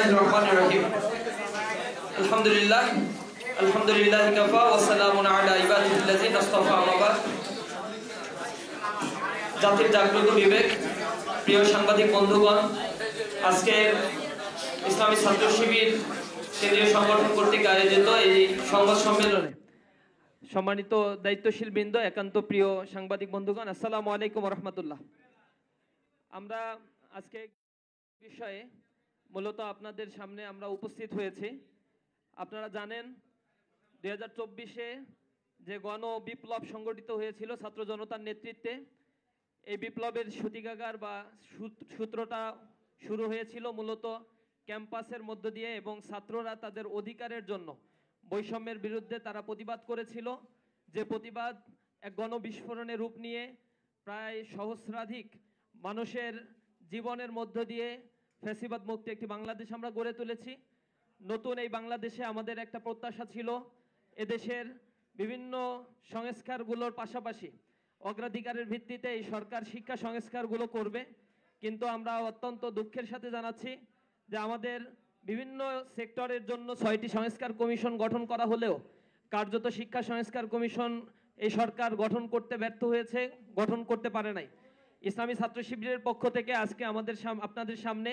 বিসমিল্লাহিররহমানিররহিম। আলহামদুলিল্লাহ আলহামদুলিল্লাহি কাফা ওয়া সালামুন আলা ইবাদিল্লাযিনা ইসতাফা আমা বা'দ। জাতির জাগ্রত বিবেক, প্রিয় সাংবাদিক বন্ধুগণ, আজকে ইসলামী ছাত্র শিবির কেন্দ্রীয় সংগঠন কর্তৃক আয়োজিত এই সংবাদ সম্মেলনে সম্মানিত দায়িত্বশীল বৃন্দ, একান্ত প্রিয় সাংবাদিক বন্ধুগণ, আসসালামু আলাইকুম ওয়া রাহমাতুল্লাহ। আমরা আজকে বিষয়ে মূলত আপনাদের সামনে আমরা উপস্থিত হয়েছি। আপনারা জানেন 2024-এ যে গণ বিপ্লব সংগঠিত হয়েছিল ছাত্র জনতার নেতৃত্বে, এই বিপ্লবের সূতিকাগার বা সূত্রটা শুরু হয়েছিল মূলত ক্যাম্পাসের মধ্য দিয়ে, এবং ছাত্ররা তাদের অধিকারের জন্য বৈষম্যের বিরুদ্ধে তারা প্রতিবাদ করেছিল। যে প্রতিবাদ এক গণবিস্ফোরণের রূপ নিয়ে প্রায় সহস্রাধিক মানুষের জীবনের মধ্য দিয়ে ফ্যাসিবাদ মুক্ত একটি বাংলাদেশ আমরা গড়ে তুলেছি। নতুন এই বাংলাদেশে আমাদের একটা প্রত্যাশা ছিল, এদেশের বিভিন্ন সংস্কারগুলোর পাশাপাশি অগ্রাধিকারের ভিত্তিতে এই সরকার শিক্ষা সংস্কারগুলো করবে। কিন্তু আমরা অত্যন্ত দুঃখের সাথে জানাচ্ছি যে আমাদের বিভিন্ন সেক্টরের জন্য 6টি সংস্কার কমিশন গঠন করা হলেও কার্যত শিক্ষা সংস্কার কমিশন এই সরকার গঠন করতে ব্যর্থ হয়েছে, গঠন করতে পারে নাই। ইসলামী ছাত্র শিবিরের পক্ষ থেকে আজকে আপনাদের সামনে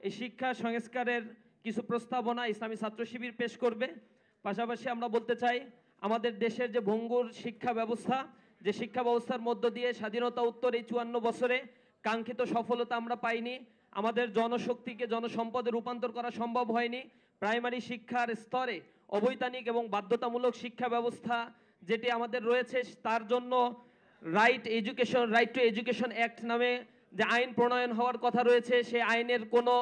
এই শিক্ষা সংস্কারের কিছু প্রস্তাবনা ইসলামী ছাত্র শিবির পেশ করবে। পাশাপাশি আমরা বলতে চাই, আমাদের দেশের যে ভঙ্গুর শিক্ষা ব্যবস্থা, যে শিক্ষা ব্যবস্থার মধ্য দিয়ে স্বাধীনতা উত্তর এই 54 বছরে কাঙ্ক্ষিত সফলতা আমরা পাইনি, আমাদের জনশক্তিকে জনসম্পদে রূপান্তর করা সম্ভব হয়নি। প্রাইমারি শিক্ষার স্তরে অবৈধানিক এবং বাধ্যতামূলক শিক্ষা ব্যবস্থা যেটি আমাদের রয়েছে, তার জন্য রাইট টু এডুকেশন অ্যাক্ট নামে যে আইন প্রণয়ন হওয়ার কথা রয়েছে, সেই আইনের কোনো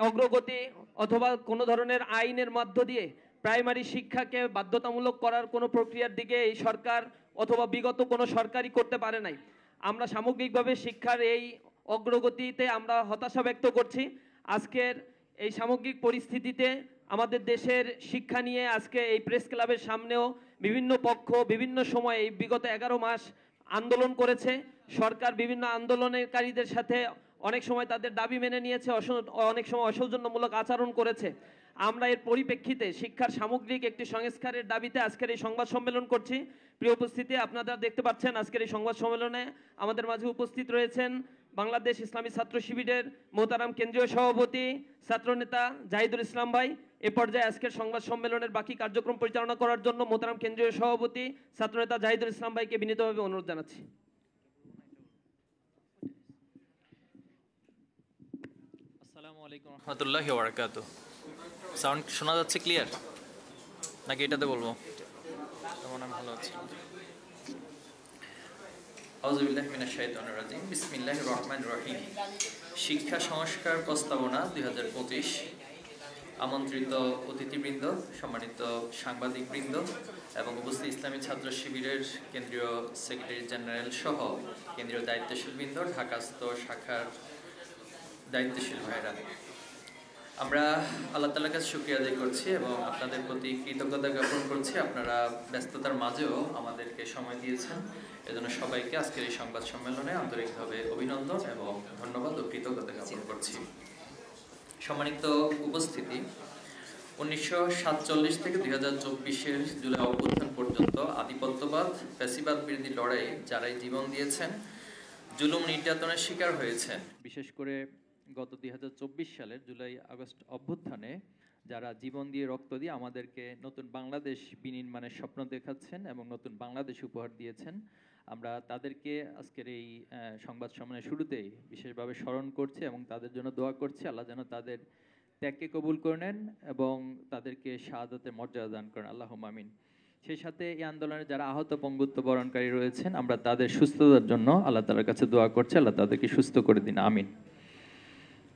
অগ্রগতি অথবা কোনো ধরনের আইনের মধ্য দিয়ে প্রাইমারি শিক্ষাকে বাধ্যতামূলক করার কোনো প্রক্রিয়ার দিকে এই সরকার অথবা বিগত কোনো সরকারই করতে পারে নাই। আমরা সামগ্রিকভাবে শিক্ষার এই অগ্রগতিতে আমরা হতাশা ব্যক্ত করছি। আজকের এই সামগ্রিক পরিস্থিতিতে আমাদের দেশের শিক্ষা নিয়ে আজকে এই প্রেস ক্লাবের সামনেও বিভিন্ন পক্ষ বিভিন্ন সময় এই বিগত 11 মাস আন্দোলন করেছে। সরকার বিভিন্ন আন্দোলনকারীদের সাথে অনেক সময় তাদের দাবি মেনে নিয়েছে, অনেক সময় অসৌজন্যমূলক আচরণ করেছে। আমরা এর পরিপ্রেক্ষিতে শিক্ষার সামগ্রিক একটি সংস্কারের দাবিতে আজকের এই সংবাদ সম্মেলন করছি। প্রিয় উপস্থিতি, আপনারা দেখতে পাচ্ছেন আজকের এই সংবাদ সম্মেলনে আমাদের মাঝে উপস্থিত রয়েছেন বাংলাদেশ ইসলামী ছাত্র শিবিরের মোহতারাম কেন্দ্রীয় সভাপতি ছাত্রনেতা জাহিদুল ইসলাম ভাই। এ পর্যায়ে আজকের সংবাদ সম্মেলনের বাকি কার্যক্রম পরিচালনা করার জন্য মোহতারাম কেন্দ্রীয় সভাপতি ছাত্রনেতা জাহিদুল ইসলাম ভাইকে বিনীতভাবে অনুরোধ জানাচ্ছি। আসসালামু আলাইকুম রহমতুল্লাহি ওয়া বারাকাতুহু। সাউন্ড শোনা যাচ্ছে ক্লিয়ার নাকি এটাতে বলবো? তেমন আমি ভালো আছি। আউযু বিল্লাহি মিনাশ শাইতানির রাজিম। বিসমিল্লাহির রহমানির রহিম। শিক্ষা সংস্কার প্রস্তাবনা 2025। আমন্ত্রিত অতিথিবৃন্দ, সম্মানিত সাংবাদিকবৃন্দ এবং উপস্থিত ইসলামী ছাত্র শিবিরের কেন্দ্রীয় সেক্রেটারি জেনারেল সহ কেন্দ্রীয় দায়িত্বশীল বৃন্দ, ঢাকাস্থ শাখার দায়িত্বশীল ভাইরা, আমরা আল্লাহ তাআলার কাছে শুকরিয়া আদায় করছি এবং আপনাদের প্রতি কৃতজ্ঞতা জ্ঞাপন করছি। আপনারা ব্যস্ততার মাঝেও আমাদেরকে সময় দিয়েছেন, এজন্য সবাইকে আজকের এই সংবাদ সম্মেলনে আন্তরিকভাবে অভিনন্দন এবং ধন্যবাদ ও কৃতজ্ঞতা জ্ঞাপন করছি। সম্মানিত উপস্থিতি, 1947 থেকে 2024-এর জুলাই অভ্যুত্থান পর্যন্ত আধিপত্যবাদ ফ্যাসিবাদ বিরোধী লড়াইয়ে যারাই জীবন দিয়েছেন, জুলুম নির্যাতনের শিকার হয়েছেন, বিশেষ করে গত 2024 সালের জুলাই আগস্ট অভ্যুত্থানে যারা জীবন দিয়ে রক্ত দিয়ে আমাদেরকে নতুন বাংলাদেশ বিনির্মাণের স্বপ্ন দেখাচ্ছেন এবং নতুন বাংলাদেশ উপহার দিয়েছেন, আমরা তাদেরকে আজকের এই সংবাদ সম্মেলনের শুরুতেই বিশেষভাবে স্মরণ করছি এবং তাদের জন্য দোয়া করছি। আল্লাহ যেন তাদের ত্যাগকে কবুল করে নেন এবং তাদেরকে শাহাদাতের মর্যাদা দান করেন, আল্লাহুম্মা আমিন। সেই সাথে এই আন্দোলনে যারা আহত পঙ্গুত্ব বরণকারী রয়েছেন, আমরা তাদের সুস্থতার জন্য আল্লাহ তাআলার কাছে দোয়া করছি, আল্লাহ তাদেরকে সুস্থ করে দিন, আমিন।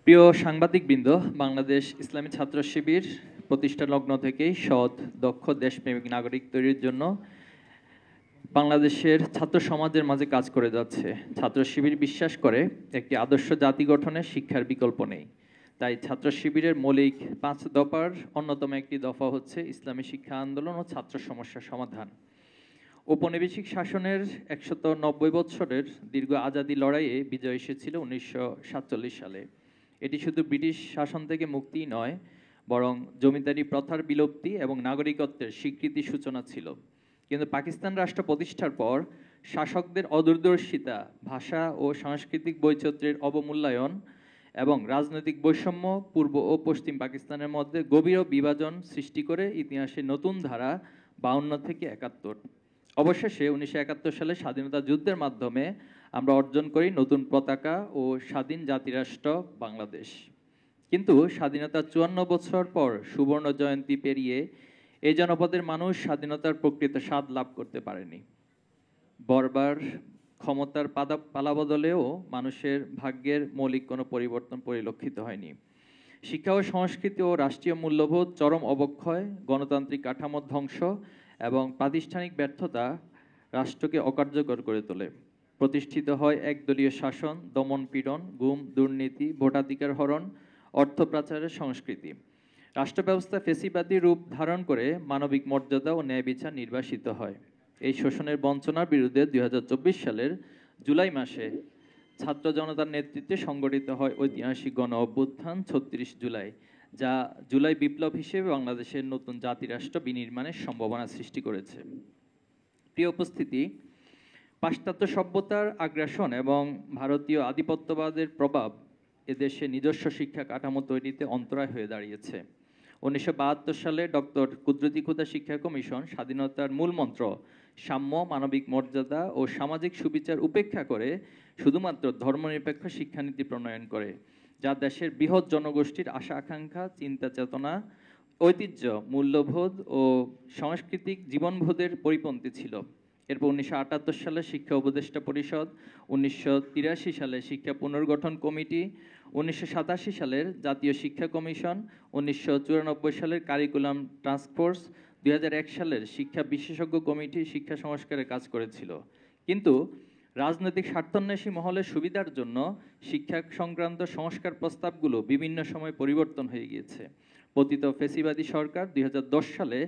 প্রিয় সাংবাদিকবৃন্দ, বাংলাদেশ ইসলামী ছাত্র শিবির প্রতিষ্ঠা লগ্ন থেকেই সৎ, দক্ষ, দেশপ্রেমিক নাগরিক তৈরির জন্য বাংলাদেশের ছাত্র সমাজের মাঝে কাজ করে যাচ্ছে। ছাত্র শিবির বিশ্বাস করে একটি আদর্শ জাতি গঠনে শিক্ষার বিকল্প নেই। তাই ছাত্র শিবিরের মৌলিক 5 দফার অন্যতম একটি দফা হচ্ছে ইসলামী শিক্ষা আন্দোলন ও ছাত্র সমস্যার সমাধান। ঔপনিবেশিক শাসনের 190 বছরের দীর্ঘ আজাদী লড়াইয়ে বিজয় এসেছিল 1947 সালে। এটি শুধু ব্রিটিশ শাসন থেকে মুক্তিই নয়, বরং জমিদারি প্রথার বিলুপ্তি এবং নাগরিকত্বের স্বীকৃতি সূচনা ছিল। কিন্তু পাকিস্তান রাষ্ট্র প্রতিষ্ঠার পর শাসকদের অদূরদর্শিতা, ভাষা ও সাংস্কৃতিক বৈচিত্র্যের অবমূল্যায়ন এবং রাজনৈতিক বৈষম্য পূর্ব ও পশ্চিম পাকিস্তানের মধ্যে গভীর বিভাজন সৃষ্টি করে ইতিহাসে নতুন ধারা 52 থেকে 71। অবশেষে 1971 সালে স্বাধীনতা যুদ্ধের মাধ্যমে আমরা অর্জন করি নতুন পতাকা ও স্বাধীন জাতিরাষ্ট্র বাংলাদেশ। কিন্তু স্বাধীনতার 54 বছর পর সুবর্ণ জয়ন্তী পেরিয়ে এই জনপদের মানুষ স্বাধীনতার প্রকৃত স্বাদ লাভ করতে পারেনি। বর্বর ক্ষমতার পালাবদলেও মানুষের ভাগ্যের মৌলিক কোনো পরিবর্তন পরিলক্ষিত হয়নি। শিক্ষা ও সংস্কৃতি ও রাষ্ট্রীয় মূল্যবোধ চরম অবক্ষয়, গণতান্ত্রিক কাঠামো ধ্বংস এবং প্রাতিষ্ঠানিক ব্যর্থতা রাষ্ট্রকে অকার্যকর করে তোলে। প্রতিষ্ঠিত হয় একদলীয় শাসন, দমন পীড়ন, গুম, দুর্নীতি, ভোটাধিকার হরণ, অর্থ পাচারের সংস্কৃতি। রাষ্ট্র ব্যবস্থা ফেসিবাদী রূপ ধারণ করে মানবিক মর্যাদা ও ন্যায় বিচার নির্বাসিত হয়। এই শোষণের বঞ্চনার বিরুদ্ধে 2024 সালের জুলাই মাসে ছাত্র জনতার নেতৃত্বে সংগঠিত হয় ঐতিহাসিক গণ অভ্যুত্থান 36 জুলাই, যা জুলাই বিপ্লব হিসেবে বাংলাদেশের নতুন জাতিরাষ্ট্র বিনির্মাণের সম্ভাবনা সৃষ্টি করেছে। প্রিয় উপস্থিতি, পাশ্চাত্য সভ্যতার আগ্রাসন এবং ভারতীয় আধিপত্যবাদের প্রভাব এদেশে নিজস্ব শিক্ষা কাঠামো তৈরিতে অন্তরায় হয়ে দাঁড়িয়েছে। 1972 সালে ডক্টর কুদরতি খুদা শিক্ষা কমিশন স্বাধীনতার মূলমন্ত্র সাম্য, মানবিক মর্যাদা ও সামাজিক সুবিচার উপেক্ষা করে শুধুমাত্র ধর্মনিরপেক্ষ শিক্ষানীতি প্রণয়ন করে, যা দেশের বৃহৎ জনগোষ্ঠীর আশা আকাঙ্ক্ষা, চিন্তা চেতনা, ঐতিহ্য, মূল্যবোধ ও সাংস্কৃতিক জীবনবোধের পরিপন্থী ছিল। এরপর 1978 সালে শিক্ষা উপদেষ্টা পরিষদ, 1983 সালে শিক্ষা পুনর্গঠন কমিটি, 1987 সালের জাতীয় শিক্ষা কমিশন, 1994 সালের কারিকুলাম টাস্কফোর্স, 2001 সালের শিক্ষা বিশেষজ্ঞ কমিটি শিক্ষা সংস্কারের কাজ করেছিল। কিন্তু রাজনৈতিক স্বার্থান্বেষী মহলের সুবিধার জন্য শিক্ষা সংক্রান্ত সংস্কার প্রস্তাবগুলো বিভিন্ন সময় পরিবর্তন হয়ে গিয়েছে। পতিত ফেসিবাদী সরকার 2010 সালে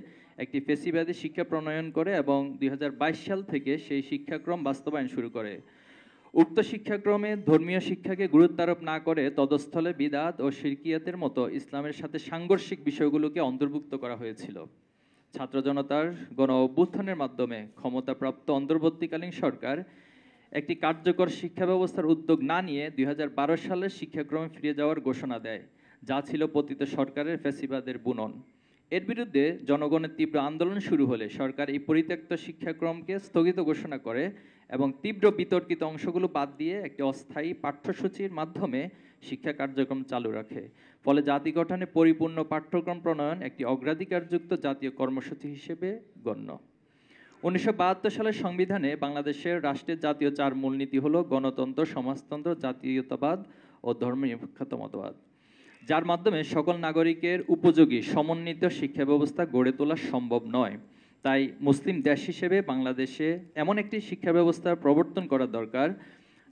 একটি ফেসিবাদী শিক্ষা প্রণয়ন করে এবং 2022 সাল থেকে সেই শিক্ষাক্রম বাস্তবায়ন শুরু করে। উক্ত শিক্ষাক্রমে ধর্মীয় শিক্ষাকে গুরুত্ব আরোপ না করে তদস্থলে বিদআত ও শিরকিয়াতের মতো ইসলামের সাথে সাংঘর্ষিক বিষয়গুলোকে অন্তর্ভুক্ত করা হয়েছিল। ছাত্র জনতার গণ অভ্যুত্থানের মাধ্যমে ক্ষমতাপ্রাপ্ত অন্তর্বর্তীকালীন সরকার একটি কার্যকর শিক্ষা ব্যবস্থার উদ্যোগ না নিয়ে 2012 সালে শিক্ষাক্রমে ফিরে যাওয়ার ঘোষণা দেয়, যা ছিল পতিত সরকারের ফ্যাসিবাদের বুনন। এর বিরুদ্ধে জনগণের তীব্র আন্দোলন শুরু হলে সরকার এই পরিত্যক্ত শিক্ষাক্রমকে স্থগিত ঘোষণা করে এবং তীব্র বিতর্কিত অংশগুলো বাদ দিয়ে একটি অস্থায়ী পাঠ্যসূচির মাধ্যমে শিক্ষা কার্যক্রম চালু রাখে। ফলে জাতি গঠনে পরিপূর্ণ পাঠ্যক্রম প্রণয়ন একটি অগ্রাধিকারযুক্ত জাতীয় কর্মসূচি হিসেবে গণ্য। 1972 সালের সংবিধানে বাংলাদেশের রাষ্ট্রের জাতীয় 4 মূলনীতি হলো গণতন্ত্র, সমাজতন্ত্র, জাতীয়তাবাদ ও ধর্মনিরপেক্ষতাবাদ, যার মাধ্যমে সকল নাগরিকের উপযোগী সমন্বিত শিক্ষা ব্যবস্থা গড়ে তোলা সম্ভব নয়। তাই মুসলিম দেশ হিসেবে বাংলাদেশে এমন একটি শিক্ষা ব্যবস্থার প্রবর্তন করা দরকার,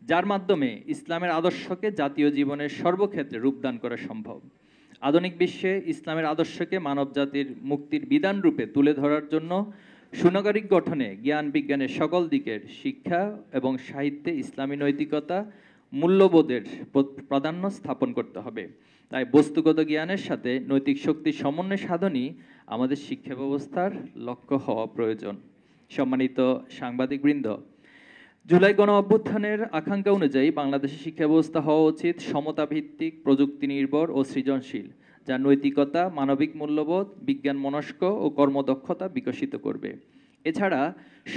যার মাধ্যমে ইসলামের আদর্শকে জাতীয় জীবনের সর্বক্ষেত্রে রূপদান করা সম্ভব। আধুনিক বিশ্বে ইসলামের আদর্শকে মানবজাতির মুক্তির বিধান রূপে তুলে ধরার জন্য সুনাগরিক গঠনে জ্ঞান বিজ্ঞানের সকল দিকের শিক্ষা এবং সাহিত্যে ইসলামী নৈতিকতা, মূল্যবোধের প্রাধান্য স্থাপন করতে হবে। তাই বস্তুগত জ্ঞানের সাথে নৈতিক শক্তির সমন্বয় সাধনই আমাদের শিক্ষা ব্যবস্থার লক্ষ্য হওয়া প্রয়োজন। সম্মানিত সাংবাদিকবৃন্দ, জুলাই গণ অভ্যুত্থানের আকাঙ্ক্ষা অনুযায়ী বাংলাদেশের শিক্ষা ব্যবস্থা হওয়া উচিত সমতাভিত্তিক, প্রযুক্তি নির্ভর ও সৃজনশীল, যা নৈতিকতা, মানবিক মূল্যবোধ, বিজ্ঞান মনস্ক ও কর্মদক্ষতা বিকশিত করবে। এছাড়া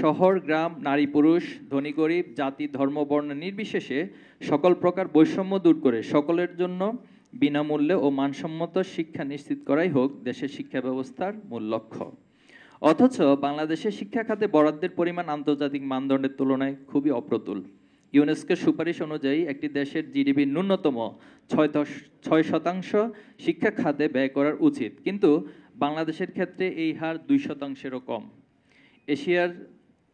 শহর, গ্রাম, নারী, পুরুষ, ধনী, গরিব, জাতি, ধর্ম, বর্ণ নির্বিশেষে সকল প্রকার বৈষম্য দূর করে সকলের জন্য বিনামূল্যে ও মানসম্মত শিক্ষা নিশ্চিত করাই হোক দেশের শিক্ষা ব্যবস্থার মূল লক্ষ্য। অথচ বাংলাদেশের শিক্ষা খাতে বরাদ্দের পরিমাণ আন্তর্জাতিক মানদণ্ডের তুলনায় খুবই অপ্রতুল। ইউনেস্কোর সুপারিশ অনুযায়ী একটি দেশের জিডিপির ন্যূনতম 6% শিক্ষা খাতে ব্যয় করার উচিত, কিন্তু বাংলাদেশের ক্ষেত্রে এই হার 2%-এরও কম। এশিয়ার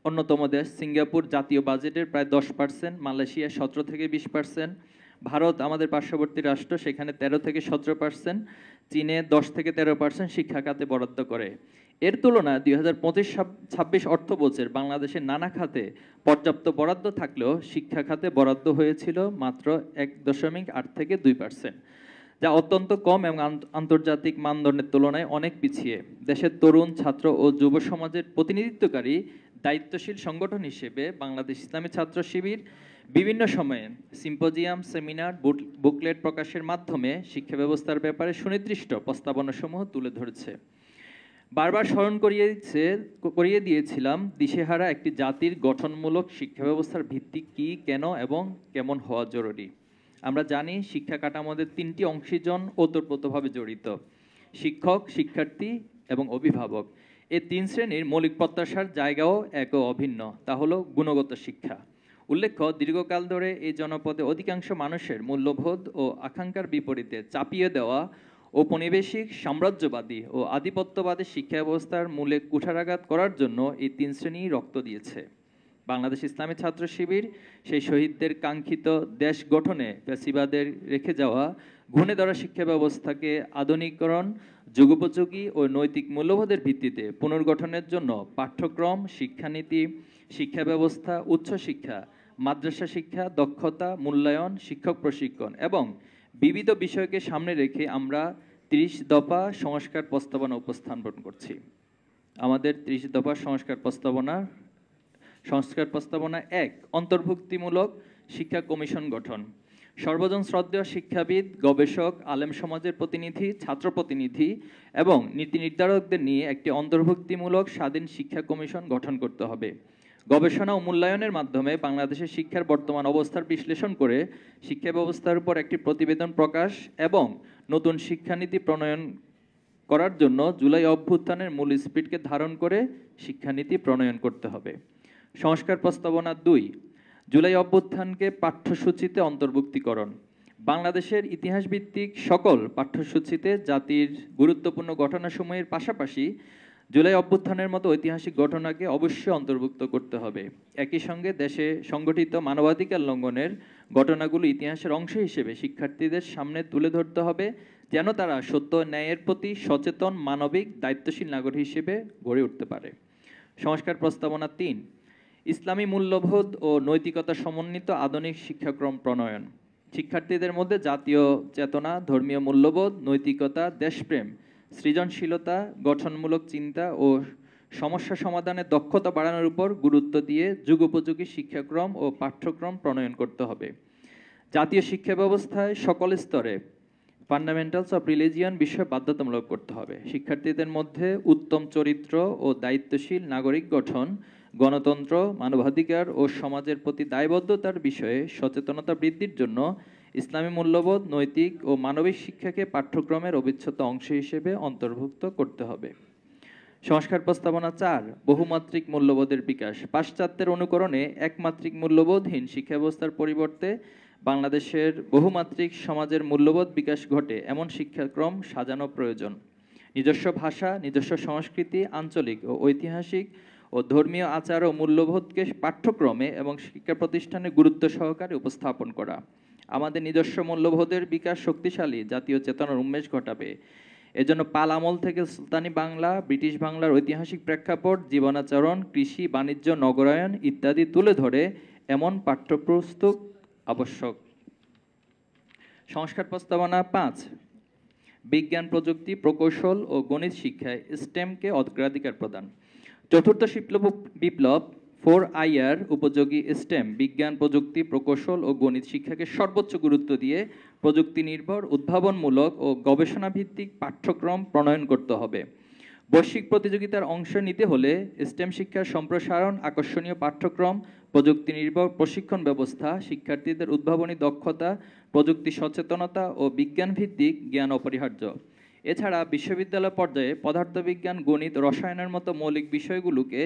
অন্যতম দেশ সিঙ্গাপুর জাতীয় বাজেটের প্রায় 10%, মালয়েশিয়া 17-20%, ভারত আমাদের পার্শ্ববর্তী রাষ্ট্র সেখানে 13-17%, চীনে 10-13% শিক্ষা খাতে বরাদ্দ করে। এর তুলনায় 2025-26 অর্থবছর বাংলাদেশের নানা খাতে পর্যাপ্ত বরাদ্দ থাকলেও শিক্ষা খাতে বরাদ্দ হয়েছিল মাত্র 1.8-2%। যা অত্যন্ত কম এবং আন্তর্জাতিক মানদণ্ডের তুলনায় অনেক পিছিয়ে। দেশের তরুণ ছাত্র ও যুব সমাজের প্রতিনিধিত্বকারী দায়িত্বশীল সংগঠন হিসেবে বাংলাদেশ ইসলামী ছাত্র শিবির বিভিন্ন সময়ে সিম্পোজিয়াম, সেমিনার, বুকলেট প্রকাশের মাধ্যমে শিক্ষা ব্যবস্থার ব্যাপারে সুনির্দিষ্ট প্রস্তাবনাসমূহ তুলে ধরেছে। বারবার স্মরণ করিয়ে দিয়েছিলাম দিশেহারা একটি জাতির গঠনমূলক শিক্ষা ব্যবস্থার ভিত্তি কী, কেন এবং কেমন হওয়া জরুরি। আমরা জানি শিক্ষা কাঠামোদের তিনটি অংশীজন ওতপ্রোতভাবে জড়িত: শিক্ষক, শিক্ষার্থী এবং অভিভাবক। এই তিন শ্রেণীর মৌলিক প্রত্যাশার জায়গাও এক অভিন্ন, তা হলো গুণগত শিক্ষা। উল্লেখ্য, দীর্ঘকাল ধরে এই জনপদে অধিকাংশ মানুষের মূল্যবোধ ও আকাঙ্ক্ষার বিপরীতে চাপিয়ে দেওয়া ঔপনিবেশিক, সাম্রাজ্যবাদী ও আধিপত্যবাদী শিক্ষা ব্যবস্থার মূলে কুঠারাঘাত করার জন্য এই তিন শ্রেণী রক্ত দিয়েছে। বাংলাদেশ ইসলামী ছাত্র শিবির সেই শহীদদের কাঙ্ক্ষিত দেশ গঠনে ফ্যাসিবাদের রেখে যাওয়া ঘুণে ধরা শিক্ষা ব্যবস্থাকে আধুনিকরণ, যুগোপযোগী ও নৈতিক মূল্যবোধের ভিত্তিতে পুনর্গঠনের জন্য পাঠ্যক্রম, শিক্ষানীতি, শিক্ষা ব্যবস্থা, উচ্চশিক্ষা, মাদ্রাসা শিক্ষা, দক্ষতা মূল্যায়ন, শিক্ষক প্রশিক্ষণ এবং বিবিধ বিষয়কে সামনে রেখে আমরা 30 দফা সংস্কার প্রস্তাবনা উপস্থাপন করছি। আমাদের 30 দফা সংস্কার প্রস্তাবনা 1, অন্তর্ভুক্তিমূলক শিক্ষা কমিশন গঠন। সর্বজন শ্রদ্ধেয় শিক্ষাবিদ, গবেষক, আলেম সমাজের প্রতিনিধি, ছাত্র প্রতিনিধি এবং নীতি নির্ধারকদের নিয়ে একটি অন্তর্ভুক্তিমূলক স্বাধীন শিক্ষা কমিশন গঠন করতে হবে। গবেষণা ও মূল্যায়নের মাধ্যমে বাংলাদেশের শিক্ষার বর্তমান অবস্থার বিশ্লেষণ করে শিক্ষা ব্যবস্থার উপর একটি প্রতিবেদন প্রকাশ এবং নতুন শিক্ষানীতি প্রণয়ন করার জন্য জুলাই অভ্যুত্থানের মূল স্পিরিটকে ধারণ করে শিক্ষানীতি প্রণয়ন করতে হবে। সংস্কার প্রস্তাবনা 2, জুলাই অভ্যুত্থানকে পাঠ্যসূচিতে অন্তর্ভুক্তিকরণ। বাংলাদেশের ইতিহাস ভিত্তিক সকল পাঠ্যসূচিতে জাতির গুরুত্বপূর্ণ ঘটনাসমূহের পাশাপাশি জুলাই অভ্যুত্থানের মতো ঐতিহাসিক ঘটনাকে অবশ্যই অন্তর্ভুক্ত করতে হবে। একই সঙ্গে দেশে সংগঠিত মানবাধিকার লঙ্ঘনের ঘটনাগুলো ইতিহাসের অংশ হিসেবে শিক্ষার্থীদের সামনে তুলে ধরতে হবে, যেন তারা সত্য ন্যায়ের প্রতি সচেতন, মানবিক, দায়িত্বশীল নাগরিক হিসেবে গড়ে উঠতে পারে। সংস্কার প্রস্তাবনা 3, ইসলামী মূল্যবোধ ও নৈতিকতা সমন্বিত আধুনিক শিক্ষাক্রম প্রণয়ন। শিক্ষার্থীদের মধ্যে জাতীয় চেতনা, ধর্মীয় মূল্যবোধ, নৈতিকতা, দেশপ্রেম, সৃজনশীলতা, গঠনমূলক চিন্তা ও সমস্যা সমাধানের দক্ষতা বাড়ানোর উপর গুরুত্ব দিয়ে যুগোপযোগী শিক্ষাক্রম ও পাঠ্যক্রম প্রণয়ন করতে হবে। জাতীয় শিক্ষা ব্যবস্থায় সকল স্তরে ফান্ডামেন্টালস অফ রিলিজিয়ন বিষয় বাধ্যতামূলক করতে হবে। শিক্ষার্থীদের মধ্যে উত্তম চরিত্র ও দায়িত্বশীল নাগরিক গঠন, গণতন্ত্র, মানবাধিকার ও সমাজের প্রতি দায়বদ্ধতার বিষয়ে সচেতনতা বৃদ্ধির জন্য ইসলামী মূল্যবোধ, নৈতিক ও মানবিক শিক্ষাকে পাঠ্যক্রমের অবিচ্ছেদ্য অংশ হিসেবে অন্তর্ভুক্ত করতে হবে। সংস্কার প্রস্তাবনা 4, বহুমাত্রিক মূল্যবোধের বিকাশ। পাশ্চাত্যের অনুকরণে একমাত্রিক মূল্যবোধহীন শিক্ষা ব্যবস্থার পরিবর্তে বাংলাদেশের বহুমাত্রিক সমাজের মূল্যবোধ বিকাশ ঘটে এমন শিক্ষাক্রম সাজানো প্রয়োজন। নিজস্ব ভাষা, নিজস্ব সংস্কৃতি, আঞ্চলিক ও ঐতিহাসিক ও ধর্মীয় আচার ও মূল্যবোধকে পাঠ্যক্রমে এবং শিক্ষা প্রতিষ্ঠানে গুরুত্ব সহকারে উপস্থাপন করা আমাদের নিজস্ব মূল্যবোধের বিকাশ শক্তিশালী জাতীয় চেতনার উন্মেষ ঘটাবে। এজন্য পাল আমল থেকে সুলতানি বাংলা, ব্রিটিশ বাংলার ঐতিহাসিক প্রেক্ষাপট, জীবনাচরণ, কৃষি, বাণিজ্য, নগরায়ন ইত্যাদি তুলে ধরে এমন পাঠ্যপুস্তক আবশ্যক। সংস্কার প্রস্তাবনা 5, বিজ্ঞান, প্রযুক্তি, প্রকৌশল ও গণিত শিক্ষায় স্টেমকে অগ্রাধিকার প্রদান। চতুর্থ বিপ্লব 4IR উপযোগী স্টেম, বিজ্ঞান, প্রযুক্তি, প্রকৌশল ও গণিত শিক্ষাকে সর্বোচ্চ গুরুত্ব দিয়ে প্রযুক্তি নির্ভর, উদ্ভাবনমূলক ও গবেষণা ভিত্তিক পাঠ্যক্রম প্রণয়ন করতে হবে। বৈশ্বিক প্রতিযোগিতার অংশ নিতে হলে স্টেম শিক্ষার সম্প্রসারণ, আকর্ষণীয় পাঠ্যক্রম, প্রযুক্তি নির্ভর প্রশিক্ষণ ব্যবস্থা, শিক্ষার্থীদের উদ্ভাবনী দক্ষতা, প্রযুক্তি সচেতনতা ও বিজ্ঞান ভিত্তিক জ্ঞান অপরিহার্য। এছাড়া বিশ্ববিদ্যালয় পর্যায়ে পদার্থবিজ্ঞান, গণিত, রসায়নের মতো মৌলিক বিষয়গুলোকে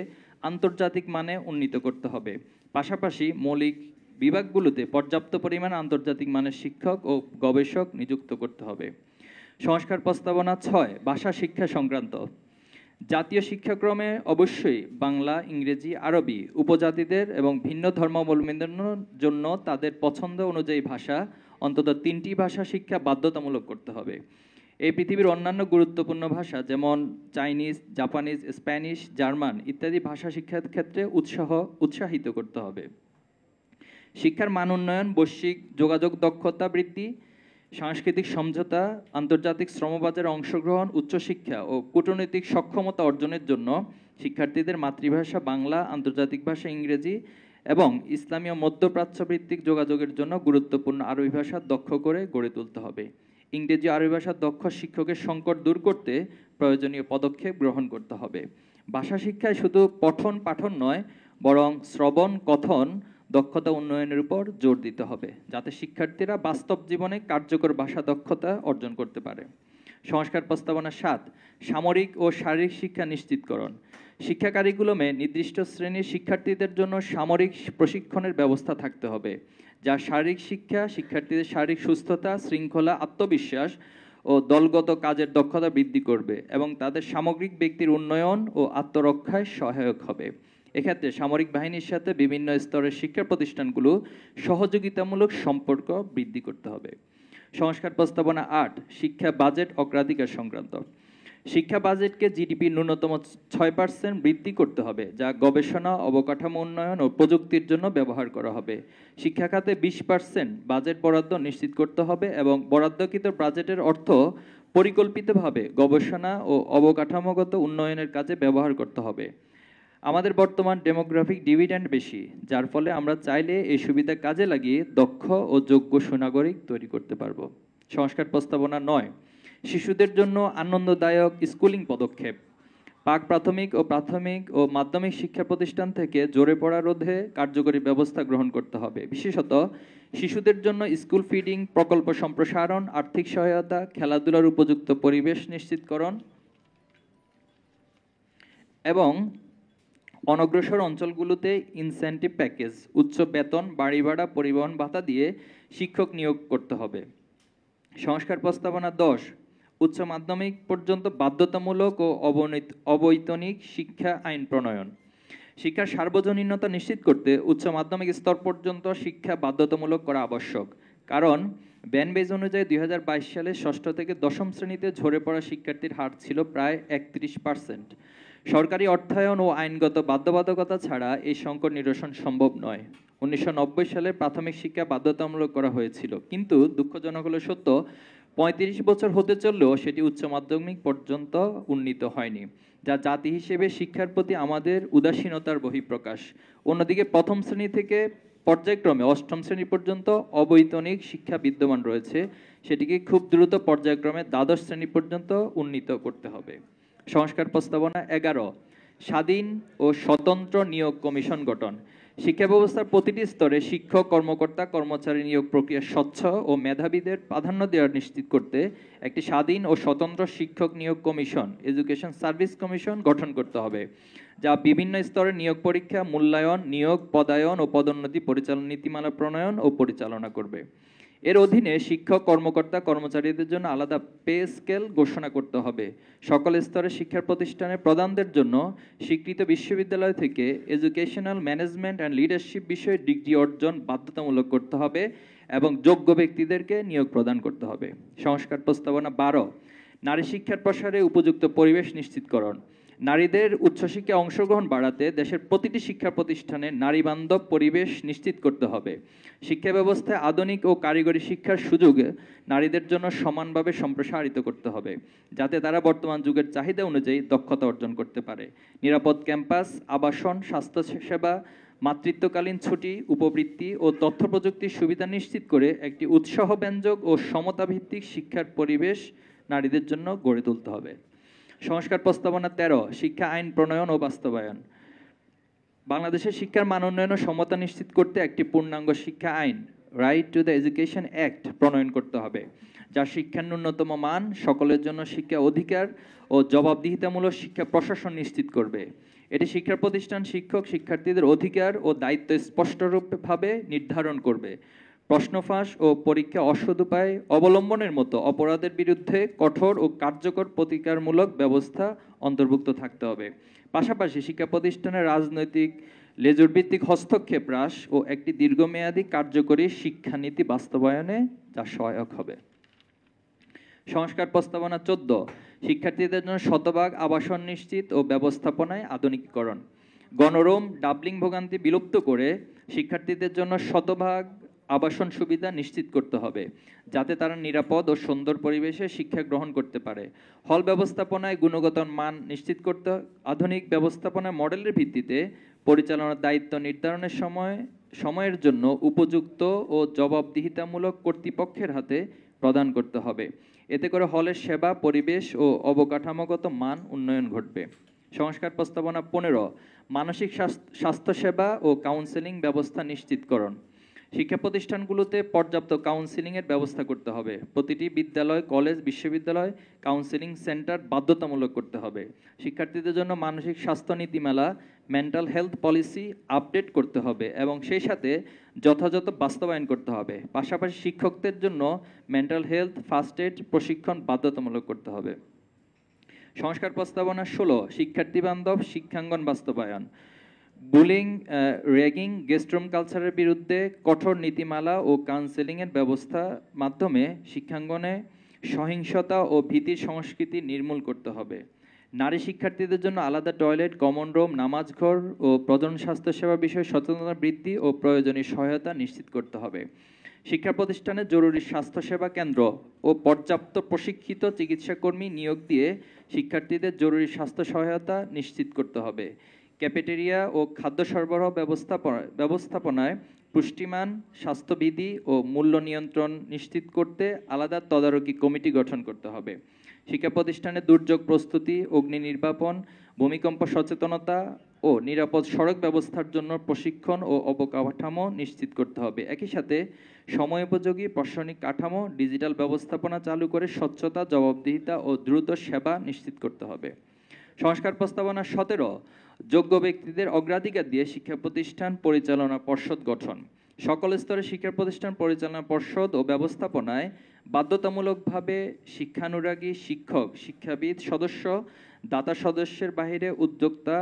আন্তর্জাতিক মানে উন্নীত করতে হবে। পাশাপাশি মৌলিক বিভাগগুলোতে পর্যাপ্ত পরিমাণ আন্তর্জাতিক মানের শিক্ষক ও গবেষক নিযুক্ত করতে হবে। সংস্কার প্রস্তাবনা 6, ভাষা শিক্ষা সংক্রান্ত। জাতীয় শিক্ষাক্রমে অবশ্যই বাংলা, ইংরেজি, আরবি উপজাতিদের এবং ভিন্ন ধর্মাবলম্বীদের জন্য তাদের পছন্দ অনুযায়ী ভাষা, অন্তত 3টি ভাষা শিক্ষা বাধ্যতামূলক করতে হবে। এই পৃথিবীর অন্যান্য গুরুত্বপূর্ণ ভাষা যেমন চাইনিজ, জাপানিজ, স্প্যানিশ, জার্মান ইত্যাদি ভাষা শিক্ষার ক্ষেত্রে উৎসাহিত করতে হবে। শিক্ষার মান উন্নয়ন, বৈশ্বিক যোগাযোগ দক্ষতা বৃদ্ধি, সাংস্কৃতিক সমঝোতা, আন্তর্জাতিক শ্রমবাজারে অংশগ্রহণ, উচ্চশিক্ষা ও কূটনৈতিক সক্ষমতা অর্জনের জন্য শিক্ষার্থীদের মাতৃভাষা বাংলা, আন্তর্জাতিক ভাষা ইংরেজি এবং ইসলামীয় মধ্যপ্রাচ্য ভিত্তিক যোগাযোগের জন্য গুরুত্বপূর্ণ আরবি ভাষা দক্ষ করে গড়ে তুলতে হবে। ইংরেজি আরবি ভাষার দক্ষ শিক্ষকের সংকট দূর করতে প্রয়োজনীয় পদক্ষেপ গ্রহণ করতে হবে। ভাষা শিক্ষায় শুধু পঠন পাঠন নয়, বরং শ্রবণ কথন দক্ষতা উন্নয়নের উপর জোর দিতে হবে, যাতে শিক্ষার্থীরা বাস্তব জীবনে কার্যকর ভাষা দক্ষতা অর্জন করতে পারে। সংস্কার প্রস্তাবনা 7, সামরিক ও শারীরিক শিক্ষা নিশ্চিতকরণ। শিক্ষা কারিকুলামে নির্দিষ্ট শ্রেণীর শিক্ষার্থীদের জন্য সামরিক প্রশিক্ষণের ব্যবস্থা থাকতে হবে, যা শারীরিক শিক্ষা শিক্ষার্থীদের শারীরিক সুস্থতা, শৃঙ্খলা, আত্মবিশ্বাস ও দলগত কাজের দক্ষতা বৃদ্ধি করবে এবং তাদের সামগ্রিক ব্যক্তির উন্নয়ন ও আত্মরক্ষায় সহায়ক হবে। এক্ষেত্রে সামরিক বাহিনীর সাথে বিভিন্ন স্তরের শিক্ষা প্রতিষ্ঠানগুলো সহযোগিতামূলক সম্পর্ক বৃদ্ধি করতে হবে। সংস্কার প্রস্তাবনা 8, শিক্ষা বাজেট অগ্রাধিকার সংক্রান্ত। শিক্ষা বাজেটকে জিডিপির ন্যূনতম 6% বৃদ্ধি করতে হবে, যা গবেষণা, অবকাঠামো উন্নয়ন ও প্রযুক্তির জন্য ব্যবহার করা হবে। শিক্ষা খাতে 20% বাজেট বরাদ্দ নিশ্চিত করতে হবে এবং বরাদ্দকৃত বাজেটের অর্থ পরিকল্পিতভাবে গবেষণা ও অবকাঠামোগত উন্নয়নের কাজে ব্যবহার করতে হবে। আমাদের বর্তমান ডেমোগ্রাফিক ডিভিডেন্ড বেশি, যার ফলে আমরা চাইলে এই সুবিধা কাজে লাগিয়ে দক্ষ ও যোগ্য সুনাগরিক তৈরি করতে পারব। সংস্কার প্রস্তাবনা 9, শিশুদের জন্য আনন্দদায়ক স্কুলিং পদক্ষেপ। প্রাথমিক ও মাধ্যমিক শিক্ষা প্রতিষ্ঠান থেকে ঝরে পড়া রোধে কার্যকরী ব্যবস্থা গ্রহণ করতে হবে। বিশেষত শিশুদের জন্য স্কুল ফিডিং প্রকল্প সম্প্রসারণ, আর্থিক সহায়তা, খেলাধুলার উপযুক্ত পরিবেশ নিশ্চিতকরণ এবং অনগ্রসর অঞ্চলগুলোতে ইনসেন্টিভ প্যাকেজ, উচ্চ বেতন, বাড়ি ভাড়া, পরিবহন ভাতা দিয়ে শিক্ষক নিয়োগ করতে হবে। সংস্কার প্রস্তাবনা 10, উচ্চ মাধ্যমিক পর্যন্ত বাধ্যতামূলক ও অবৈতনিক শিক্ষা আইন প্রণয়ন। শিক্ষার সার্বজনীনতা নিশ্চিত করতে উচ্চ মাধ্যমিক স্তর পর্যন্ত শিক্ষা বাধ্যতামূলক করা আবশ্যক, কারণ ব্যানবেজ অনুযায়ী 2022 সালে ষষ্ঠ থেকে দশম শ্রেণীতে ঝরে পড়া শিক্ষার্থীর হার ছিল প্রায় 31%। সরকারি অর্থায়ন ও আইনগত বাধ্যবাধকতা ছাড়া এই সংকট নিরসন সম্ভব নয়। 1990 সালে প্রাথমিক শিক্ষা বাধ্যতামূলক করা হয়েছিল, কিন্তু দুঃখজনক হলো সত্য, 35 বছর হতে চললেও সেটি উচ্চ মাধ্যমিক পর্যন্ত উন্নীত হয়নি, যা জাতি হিসেবে শিক্ষার প্রতি আমাদের উদাসীনতার বহিঃপ্রকাশ। অন্যদিকে প্রথম শ্রেণী থেকে পর্যায়ক্রমে অষ্টম শ্রেণী পর্যন্ত অবৈতনিক শিক্ষা বিদ্যমান রয়েছে, সেটিকে খুব দ্রুত পর্যায়ক্রমে দ্বাদশ শ্রেণী পর্যন্ত উন্নীত করতে হবে। সংস্কার প্রস্তাবনা 11, স্বাধীন ও স্বতন্ত্র নিয়োগ কমিশন গঠন। শিক্ষা ব্যবস্থার প্রতিটি স্তরে শিক্ষক, কর্মকর্তা, কর্মচারী নিয়োগ প্রক্রিয়া স্বচ্ছ ও মেধাবীদের প্রাধান্য দেওয়া নিশ্চিত করতে একটি স্বাধীন ও স্বতন্ত্র শিক্ষক নিয়োগ কমিশন, এডুকেশন সার্ভিস কমিশন গঠন করতে হবে, যা বিভিন্ন স্তরে নিয়োগ পরীক্ষা, মূল্যায়ন, নিয়োগ, পদায়ন ও পদোন্নতি পরিচালনা নীতিমালা প্রণয়ন ও পরিচালনা করবে। এর অধীনে শিক্ষক, কর্মকর্তা, কর্মচারীদের জন্য আলাদা পে স্কেল ঘোষণা করতে হবে। সকল স্তরে শিক্ষা প্রতিষ্ঠানের প্রধানদের জন্য স্বীকৃত বিশ্ববিদ্যালয় থেকে এডুকেশনাল ম্যানেজমেন্ট অ্যান্ড লিডারশিপ বিষয়ে ডিগ্রি অর্জন বাধ্যতামূলক করতে হবে এবং যোগ্য ব্যক্তিদেরকে নিয়োগ প্রদান করতে হবে। সংস্কার প্রস্তাবনা 12, নারী শিক্ষার প্রসারে উপযুক্ত পরিবেশ নিশ্চিতকরণ। নারীদের উচ্চশিক্ষায় অংশগ্রহণ বাড়াতে দেশের প্রতিটি শিক্ষা প্রতিষ্ঠানে নারী বান্ধব পরিবেশ নিশ্চিত করতে হবে। শিক্ষা ব্যবস্থায় আধুনিক ও কারিগরি শিক্ষার সুযোগ নারীদের জন্য সমানভাবে সম্প্রসারিত করতে হবে, যাতে তারা বর্তমান যুগের চাহিদা অনুযায়ী দক্ষতা অর্জন করতে পারে। নিরাপদ ক্যাম্পাস, আবাসন, স্বাস্থ্যসেবা, মাতৃত্বকালীন ছুটি, উপবৃত্তি ও তথ্য প্রযুক্তির সুবিধা নিশ্চিত করে একটি উৎসাহব্যঞ্জক ও সমতাভিত্তিক শিক্ষার পরিবেশ নারীদের জন্য গড়ে তুলতে হবে। সংস্কার প্রস্তাবনা 13, শিক্ষা আইন প্রণয়ন ও বাস্তবায়ন। বাংলাদেশের শিক্ষার মান উন্নয়ন ও সমতা নিশ্চিত করতে একটি পূর্ণাঙ্গ শিক্ষা আইন, right to the education act প্রণয়ন করতে হবে, যা শিক্ষার ন্যূনতম মান, সকলের জন্য শিক্ষা অধিকার ও জবাবদিহিতামূলক শিক্ষা প্রশাসন নিশ্চিত করবে। এটি শিক্ষা প্রতিষ্ঠান, শিক্ষক, শিক্ষার্থীদের অধিকার ও দায়িত্ব স্পষ্টভাবে নির্ধারণ করবে। প্রশ্ন ফাঁস ও পরীক্ষা অসদুপায় অবলম্বনের মতো অপরাধের বিরুদ্ধে কঠোর ও কার্যকর প্রতিকারমূলক ব্যবস্থা অন্তর্ভুক্ত থাকতে হবে। পাশাপাশি শিক্ষা প্রতিষ্ঠানের রাজনৈতিক লেজুরভিত্তিক হস্তক্ষেপ হ্রাস ও একটি দীর্ঘমেয়াদী কার্যকরী শিক্ষানীতি বাস্তবায়নে যা সহায়ক হবে। সংস্কার প্রস্তাবনা 14, শিক্ষার্থীদের জন্য শতভাগ আবাসন নিশ্চিত ও ব্যবস্থাপনায় আধুনিকীকরণ। গণরুম, ডাবলিং ভোগান্তি বিলুপ্ত করে শিক্ষার্থীদের জন্য শতভাগ আবাসন সুবিধা নিশ্চিত করতে হবে, যাতে তারা নিরাপদ ও সুন্দর পরিবেশে শিক্ষা গ্রহণ করতে পারে। হল ব্যবস্থাপনায় গুণগত মান নিশ্চিত করতে আধুনিক ব্যবস্থাপনা মডেলের ভিত্তিতে পরিচালনার দায়িত্ব নির্ধারণের সময়ের জন্য উপযুক্ত ও জবাবদিহিতামূলক কর্তৃপক্ষের হাতে প্রদান করতে হবে। এতে করে হলের সেবা, পরিবেশ ও অবকাঠামোগত মান উন্নয়ন ঘটবে। সংস্কার প্রস্তাবনা 15, মানসিক স্বাস্থ্যসেবা ও কাউন্সেলিং ব্যবস্থা নিশ্চিতকরণ। শিক্ষা প্রতিষ্ঠানগুলোতে পর্যাপ্ত কাউন্সেলিংয়ের ব্যবস্থা করতে হবে। প্রতিটি বিদ্যালয়, কলেজ, বিশ্ববিদ্যালয় কাউন্সেলিং সেন্টার বাধ্যতামূলক করতে হবে। শিক্ষার্থীদের জন্য মানসিক স্বাস্থ্য নীতিমালা, মেন্টাল হেলথ পলিসি আপডেট করতে হবে এবং সেই সাথে যথাযথ বাস্তবায়ন করতে হবে। পাশাপাশি শিক্ষকদের জন্য মেন্টাল হেলথ ফার্স্ট এড প্রশিক্ষণ বাধ্যতামূলক করতে হবে। সংস্কার প্রস্তাবনা 16, শিক্ষার্থী বান্ধব শিক্ষাঙ্গন বাস্তবায়ন। বুলিং, র্যাগিং, গেস্টরুম কালচারের বিরুদ্ধে কঠোর নীতিমালা ও কাউন্সেলিংয়ের ব্যবস্থার মাধ্যমে শিক্ষাঙ্গনে সহিংসতা ও ভীতির সংস্কৃতি নির্মূল করতে হবে। নারী শিক্ষার্থীদের জন্য আলাদা টয়লেট, কমন রুম, নামাজঘর ও প্রজনন স্বাস্থ্যসেবা বিষয়ে সচেতনতা বৃদ্ধি ও প্রয়োজনীয় সহায়তা নিশ্চিত করতে হবে। শিক্ষা প্রতিষ্ঠানে জরুরি স্বাস্থ্যসেবা কেন্দ্র ও পর্যাপ্ত প্রশিক্ষিত চিকিৎসাকর্মী নিয়োগ দিয়ে শিক্ষার্থীদের জরুরি স্বাস্থ্য সহায়তা নিশ্চিত করতে হবে। ক্যাফেটেরিয়া ও খাদ্য সরবরাহ ব্যবস্থাপনায় পুষ্টিমান, স্বাস্থ্যবিধি ও মূল্য নিয়ন্ত্রণ নিশ্চিত করতে আলাদা তদারকি কমিটি গঠন করতে হবে। শিক্ষা প্রতিষ্ঠানে দুর্যোগ প্রস্তুতি, অগ্নি নির্বাপন, ভূমিকম্প সচেতনতা ও নিরাপদ সড়ক ব্যবস্থার জন্য প্রশিক্ষণ ও অবকাঠামো নিশ্চিত করতে হবে। একই সাথে সময়োপযোগী প্রশাসনিক কাঠামো, ডিজিটাল ব্যবস্থাপনা চালু করে স্বচ্ছতা, জবাবদিহিতা ও দ্রুত সেবা নিশ্চিত করতে হবে। সংস্কার প্রস্তাবনা 17, যোগ্য ব্যক্তিদের অগ্রাধিকার দিয়ে শিক্ষা প্রতিষ্ঠান পরিচালনা পর্ষদ গঠন। সকল স্তরে শিক্ষা প্রতিষ্ঠান পরিচালনা পর্ষদ ও ব্যবস্থাপনায় বাধ্যতামূলকভাবে শিক্ষানুরাগী শিক্ষক, শিক্ষাবিদ সদস্য, দাতা সদস্যের বাইরে উদ্যোক্তা,